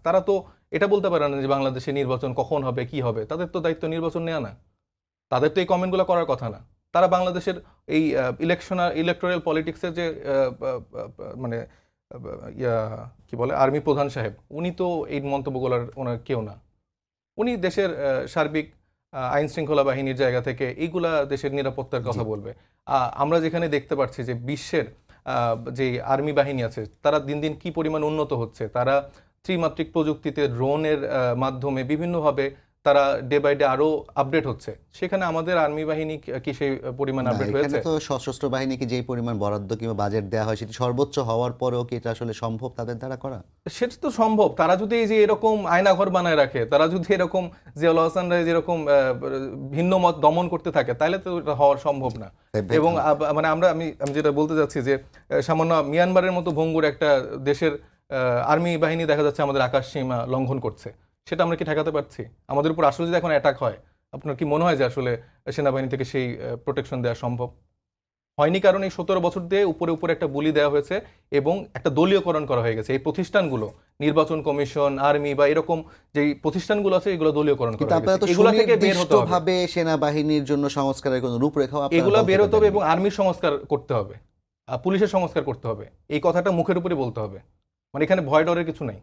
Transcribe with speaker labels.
Speaker 1: তারা তো এটা বলতে পারে না যে বাংলাদেশে নির্বাচন কখন হবে, কি হবে। তাদের তো দায়িত্ব নির্বাচন নেওয়া না, তাদের তো এই কমেন্টগুলো করার কথা না। তারা বাংলাদেশের এই ইলেকটোরাল পলিটিক্সের যে মানে ইয়া কি বলে আর্মি প্রধান সাহেব, উনি তো এই মন্তব্যগুলোর ওনার কেউ না। উনি দেশের সার্বিক আইন শৃঙ্খলা বাহিনীর জায়গা থেকে এইগুলা দেশের নিরাপত্তার কথা বলবে। আমরা যেখানে দেখতে পাচ্ছি যে বিশ্বের যে আর্মি বাহিনী আছে তারা দিন দিন কি পরিমাণ উন্নত হচ্ছে, তারা ত্রিমাত্রিক প্রযুক্তিতে ড্রোনের মাধ্যমে বিভিন্নভাবে তারা ডে বাই ডে আরো আপডেট হচ্ছে। সেখানে আমাদের আর্মি বাহিনী কি সেই পরিমাণ আপডেট হয়েছে?
Speaker 2: এখানে তো সশস্ত্র বাহিনীকে যেই পরিমাণ বরাদ্দ কিংবা বাজেট দেওয়া হয় সেটি সর্বোচ্চ হওয়ার পরেও কি এটা আসলে সম্ভব তাদের দ্বারা করা?
Speaker 1: সেটা তো সম্ভব। তারা যদি এই যে এরকম আয়নাঘর বানায় রাখে, তারা যদি এরকম জিয়াউল হাসান রায় যেরকম ভিন্ন মত দমন করতে থাকে, তাহলে তো এটা হওয়া সম্ভব না। এবং মানে আমি যেটা বলতে যাচ্ছি যে সামান্য মিয়ানমারের মতো ভঙ্গুর একটা দেশের আর্মি বাহিনী দেখা যাচ্ছে আমাদের আকাশ সীমা লঙ্ঘন করছে, সেটা আমরা কি ঠেকাতে পারছি? আমাদের উপর আসলে যদি এখন অ্যাটাক হয়, আপনার কি মনে হয় যে আসলে সেনাবাহিনী থেকে সেই প্রোটেকশন দেওয়া সম্ভব? হয়নি, কারণ এই 17 বছর দিয়ে উপরে উপরে একটা বুলি দেওয়া হয়েছে এবং একটা দলীয়করণ করা হয়ে গেছে। এই প্রতিষ্ঠানগুলো, নির্বাচন কমিশন, আর্মি বা এরকম যে প্রতিষ্ঠানগুলো আছে, এগুলো দলীয়করণ করা হয়ে গেছে। এগুলো থেকে বের হতে হবে,
Speaker 2: সেনাবাহিনীর জন্য সংস্কারের কোনো রূপরেখাও
Speaker 1: এগুলো বের হতে হবে এবং আর্মির সংস্কার করতে হবে, পুলিশের সংস্কার করতে হবে। এই কথাটা মুখের উপরে বলতে হবে, মানে এখানে ভয় ডরের কিছু নাই।